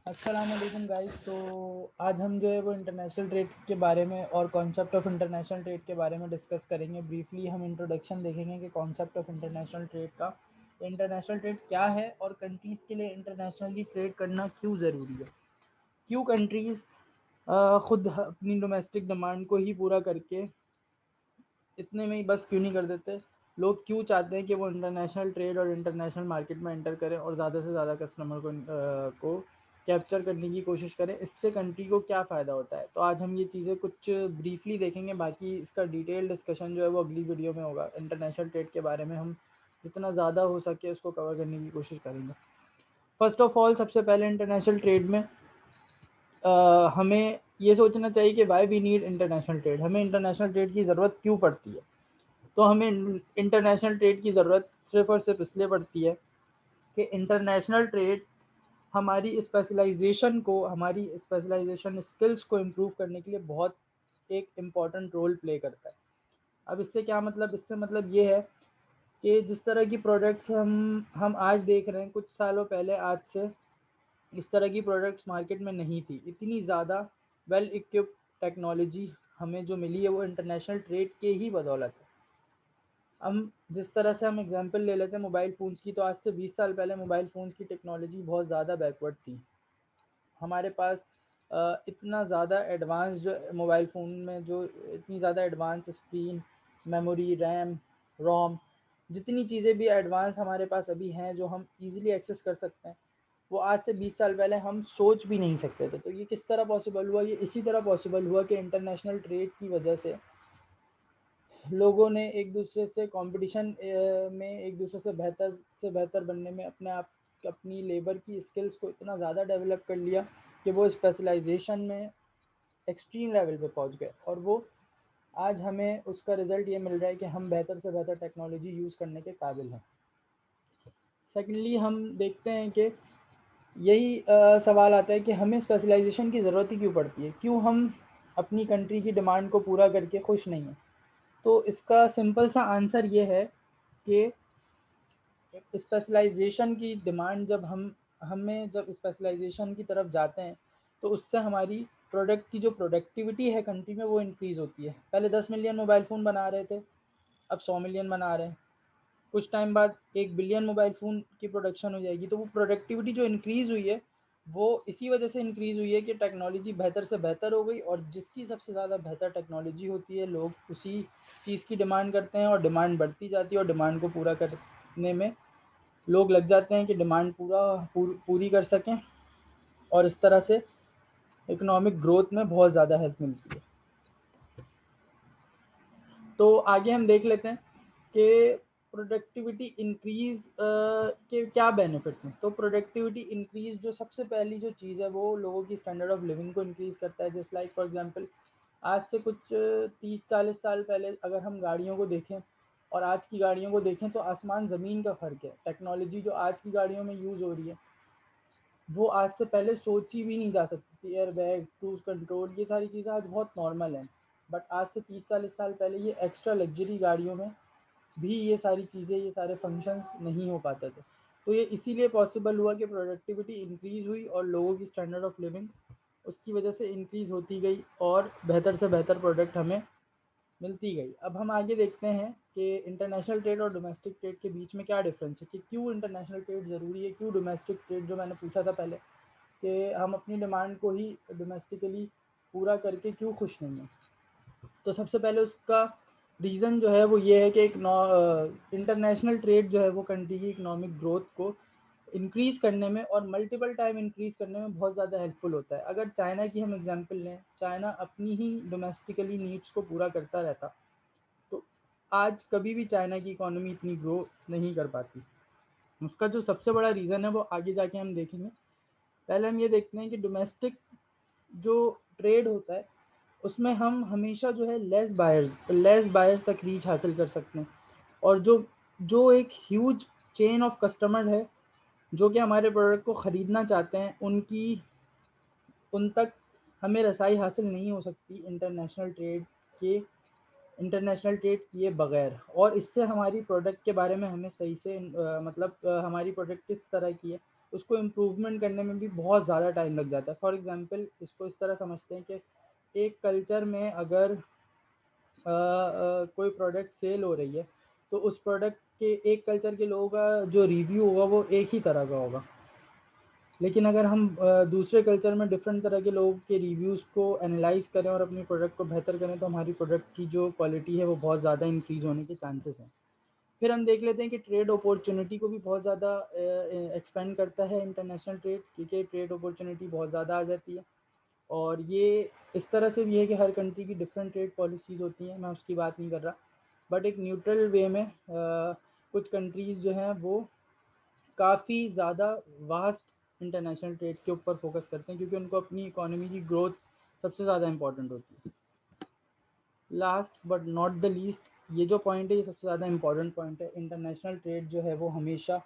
अस्सलाम वालेकुम गाइस। तो आज हम जो है वो इंटरनेशनल ट्रेड के बारे में और कॉन्सेप्ट ऑफ इंटरनेशनल ट्रेड के बारे में डिस्कस करेंगे। ब्रीफली हम इंट्रोडक्शन देखेंगे कि कॉन्सेप्ट ऑफ इंटरनेशनल ट्रेड का, इंटरनेशनल ट्रेड क्या है और कंट्रीज़ के लिए इंटरनेशनली ट्रेड करना क्यों ज़रूरी है, क्यों कंट्रीज़ ख़ुद अपनी डोमेस्टिक डिमांड को ही पूरा करके इतने में ही बस क्यों नहीं कर देते, लोग क्यों चाहते हैं कि वो इंटरनेशनल ट्रेड और इंटरनेशनल मार्केट में एंटर करें और ज़्यादा से ज़्यादा कस्टमर को कैप्चर करने की कोशिश करें, इससे कंट्री को क्या फ़ायदा होता है। तो आज हम ये चीज़ें कुछ ब्रीफली देखेंगे, बाकी इसका डिटेल डिस्कशन जो है वो अगली वीडियो में होगा। इंटरनेशनल ट्रेड के बारे में हम जितना ज़्यादा हो सके उसको कवर करने की कोशिश करेंगे। फर्स्ट ऑफ ऑल, सबसे पहले इंटरनेशनल ट्रेड में हमें ये सोचना चाहिए कि why we need international trade, हमें इंटरनेशनल ट्रेड की ज़रूरत क्यों पड़ती है। तो हमें इंटरनेशनल ट्रेड की ज़रूरत सिर्फ और सिर्फ इसलिए पड़ती है कि इंटरनेशनल ट्रेड हमारी स्पेशलाइजेशन स्किल्स को इम्प्रूव करने के लिए बहुत एक इम्पॉर्टेंट रोल प्ले करता है। अब इससे क्या मतलब, इससे मतलब ये है कि जिस तरह की प्रोडक्ट्स हम आज देख रहे हैं, कुछ सालों पहले आज से इस तरह की प्रोडक्ट्स मार्केट में नहीं थी। इतनी ज़्यादा वेल इक्विप्ड टेक्नोलॉजी हमें जो मिली है वो इंटरनेशनल ट्रेड के ही बदौलत है। हम जिस तरह से हम एग्जांपल ले लेते हैं मोबाइल फ़ोन्स की, तो आज से 20 साल पहले मोबाइल फ़ोन्स की टेक्नोलॉजी बहुत ज़्यादा बैकवर्ड थी। हमारे पास इतना ज़्यादा एडवांस जो मोबाइल फ़ोन में जो इतनी ज़्यादा एडवांस स्क्रीन, मेमोरी, रैम, रोम, जितनी चीज़ें भी एडवांस हमारे पास अभी हैं जो हम ईज़िली एक्सेस कर सकते हैं, वो आज से 20 साल पहले हम सोच भी नहीं सकते थे। तो ये किस तरह पॉसिबल हुआ? ये इसी तरह पॉसिबल हुआ कि इंटरनेशनल ट्रेड की वजह लोगों ने एक दूसरे से कंपटीशन में एक दूसरे से बेहतर बनने में अपनी लेबर की स्किल्स को इतना ज़्यादा डेवलप कर लिया कि वो स्पेशलाइजेशन में एक्सट्रीम लेवल पे पहुंच गए, और वो आज हमें उसका रिज़ल्ट ये मिल रहा है कि हम बेहतर से बेहतर टेक्नोलॉजी यूज़ करने के काबिल हैं। सेकेंडली, हम देखते हैं कि यही सवाल आता है कि हमें स्पेशलाइजेशन की ज़रूरत ही क्यों पड़ती है, क्यों हम अपनी कंट्री की डिमांड को पूरा करके खुश नहीं हैं। तो इसका सिंपल सा आंसर ये है कि स्पेशलाइजेशन की डिमांड जब स्पेशलाइजेशन की तरफ जाते हैं, तो उससे हमारी प्रोडक्ट की जो प्रोडक्टिविटी है कंट्री में वो इंक्रीज़ होती है। पहले 10 मिलियन मोबाइल फ़ोन बना रहे थे, अब 100 मिलियन बना रहे हैं। कुछ टाइम बाद 1 बिलियन मोबाइल फ़ोन की प्रोडक्शन हो जाएगी। तो वो प्रोडक्टिविटी जो इंक्रीज़ हुई है, वो इसी वजह से इंक्रीज़ हुई है कि टेक्नोलॉजी बेहतर से बेहतर हो गई, और जिसकी सबसे ज़्यादा बेहतर टेक्नोलॉजी होती है, लोग उसी चीज़ की डिमांड करते हैं और डिमांड बढ़ती जाती है, और डिमांड को पूरा करने में लोग लग जाते हैं कि डिमांड पूरी कर सकें, और इस तरह से इकोनॉमिक ग्रोथ में बहुत ज़्यादा हेल्प मिलती है। तो आगे हम देख लेते हैं कि प्रोडक्टिविटी इंक्रीज़ के क्या बेनिफिट्स हैं। तो प्रोडक्टिविटी इंक्रीज़ जो सबसे पहली जो चीज़ है, वो लोगों की स्टैंडर्ड ऑफ लिविंग को इंक्रीज़ करता है। जस्ट लाइक फॉर एग्जांपल, आज से कुछ 30-40 साल पहले अगर हम गाड़ियों को देखें और आज की गाड़ियों को देखें, तो आसमान ज़मीन का फ़र्क है। टेक्नोलॉजी जो आज की गाड़ियों में यूज़ हो रही है, वो आज से पहले सोची भी नहीं जा सकती थी। एयर बैग, क्रूज़ कंट्रोल, ये सारी चीज़ें आज बहुत नॉर्मल हैं। बट आज से 30-40 साल पहले ये एक्स्ट्रा लग्जरी गाड़ियों में भी ये सारी चीज़ें, ये सारे फंक्शंस नहीं हो पाते थे। तो ये इसीलिए पॉसिबल हुआ कि प्रोडक्टिविटी इंक्रीज़ हुई और लोगों की स्टैंडर्ड ऑफ लिविंग उसकी वजह से इंक्रीज़ होती गई, और बेहतर से बेहतर प्रोडक्ट हमें मिलती गई। अब हम आगे देखते हैं कि इंटरनेशनल ट्रेड और डोमेस्टिक ट्रेड के बीच में क्या डिफरेंस है, कि क्यों इंटरनेशनल ट्रेड ज़रूरी है, क्यों डोमेस्टिक ट्रेड, जो मैंने पूछा था पहले, कि हम अपनी डिमांड को ही डोमेस्टिकली पूरा करके क्यों खुश नहीं हैं। तो सबसे पहले उसका रीज़न जो है वो ये है कि इंटरनेशनल ट्रेड जो है वो कंट्री की इकोनॉमिक ग्रोथ को इंक्रीज़ करने में और मल्टीपल टाइम इंक्रीज़ करने में बहुत ज़्यादा हेल्पफुल होता है। अगर चाइना की हम एग्जांपल लें, चाइना अपनी ही डोमेस्टिकली नीड्स को पूरा करता रहता, तो आज कभी भी चाइना की इकोनॉमी इतनी ग्रो नहीं कर पाती। उसका जो सबसे बड़ा रीज़न है वो आगे जाके हम देखेंगे। पहले हम ये देखते हैं कि डोमेस्टिक जो ट्रेड होता है, उसमें हम हमेशा जो है लेस बायर्स तक रीच हासिल कर सकते हैं, और जो जो एक ह्यूज चेन ऑफ कस्टमर है जो कि हमारे प्रोडक्ट को ख़रीदना चाहते हैं, उन तक हमें रसाई हासिल नहीं हो सकती के इंटरनेशनल ट्रेड किए बगैर। और इससे हमारी प्रोडक्ट के बारे में हमें सही से हमारी प्रोडक्ट किस तरह की है उसको इम्प्रूवमेंट करने में भी बहुत ज़्यादा टाइम लग जाता है। फॉर एग्ज़ाम्पल इसको इस तरह समझते हैं कि एक कल्चर में अगर कोई प्रोडक्ट सेल हो रही है तो उस प्रोडक्ट के एक कल्चर के लोगों का जो रिव्यू होगा वो एक ही तरह का होगा। लेकिन अगर हम दूसरे कल्चर में डिफरेंट तरह के लोगों के रिव्यूज़ को एनालाइज करें और अपनी प्रोडक्ट को बेहतर करें तो हमारी प्रोडक्ट की जो क्वालिटी है वो बहुत ज़्यादा इंक्रीज़ होने के चांसेस हैं। फिर हम देख लेते हैं कि ट्रेड अपॉर्चुनिटी को भी बहुत ज़्यादा एक्सपेंड करता है इंटरनेशनल ट्रेड, क्योंकि ट्रेड अपॉर्चुनिटी बहुत ज़्यादा आ जाती है। और ये इस तरह से भी है कि हर कंट्री की डिफरेंट ट्रेड पॉलिसीज़ होती हैं, मैं उसकी बात नहीं कर रहा, बट एक न्यूट्रल वे में कुछ कंट्रीज़ जो हैं वो काफ़ी ज़्यादा वास्ट इंटरनेशनल ट्रेड के ऊपर फोकस करते हैं, क्योंकि उनको अपनी इकोनॉमी की ग्रोथ सबसे ज़्यादा इंपॉर्टेंट होती है। Last but not the least, ये जो पॉइंट है ये सबसे ज़्यादा इंपॉर्टेंट पॉइंट है। इंटरनेशनल ट्रेड जो है वो हमेशा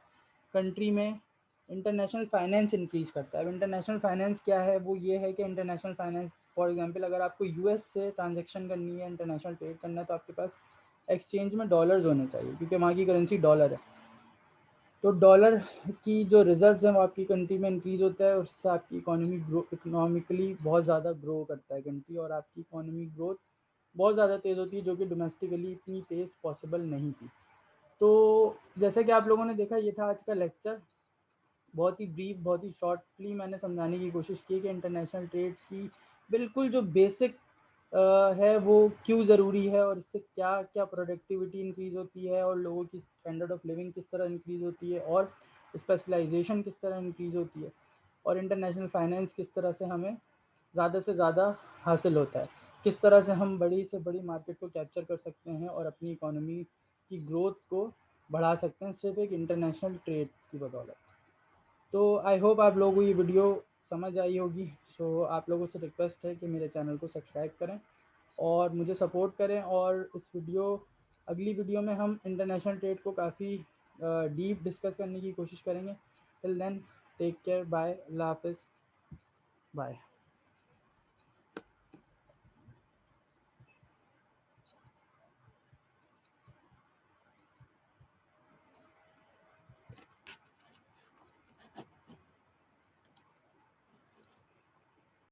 कंट्री में इंटरनेशनल फाइनेंस इंक्रीज़ करता है। अब इंटरनेशनल फाइनेंस क्या है, वो ये है कि इंटरनेशनल फाइनेंस फॉर एग्जांपल अगर आपको यूएस से ट्रांजैक्शन करनी है, इंटरनेशनल ट्रेड करना है, तो आपके पास एक्सचेंज में डॉलर्स होने चाहिए, क्योंकि वहाँ की करेंसी डॉलर है। तो डॉलर की जो रिजर्व्स हैं वो आपकी कंट्री में इंक्रीज़ होता है, उससे आपकी इकोनॉमिकली बहुत ज़्यादा ग्रो करता है कंट्री, और आपकी इकोनॉमिक ग्रोथ बहुत ज़्यादा तेज़ होती है, जो कि डोमेस्टिकली इतनी तेज़ पॉसिबल नहीं थी। तो जैसे कि आप लोगों ने देखा, ये था आज का लेक्चर। बहुत ही ब्रीफ, बहुत ही शॉर्टली मैंने समझाने की कोशिश की कि इंटरनेशनल ट्रेड की बिल्कुल जो बेसिक है वो क्यों ज़रूरी है, और इससे क्या क्या प्रोडक्टिविटी इंक्रीज़ होती है, और लोगों की स्टैंडर्ड ऑफ लिविंग किस तरह इंक्रीज़ होती है, और स्पेशलाइजेशन किस तरह इंक्रीज़ होती है, और इंटरनेशनल फाइनेंस किस तरह से हमें ज़्यादा से ज़्यादा हासिल होता है, किस तरह से हम बड़ी से बड़ी मार्केट को कैप्चर कर सकते हैं और अपनी इकोनॉमी की ग्रोथ को बढ़ा सकते हैं सिर्फ एक इंटरनेशनल ट्रेड की बदौलत। तो आई होप आप लोगों को ये वीडियो समझ आई होगी। सो आप लोगों से रिक्वेस्ट है कि मेरे चैनल को सब्सक्राइब करें और मुझे सपोर्ट करें, और इस अगली वीडियो में हम इंटरनेशनल ट्रेड को काफ़ी डीप डिस्कस करने की कोशिश करेंगे। Till then, take care, bye, अल्लाह हाफिज़, बाय।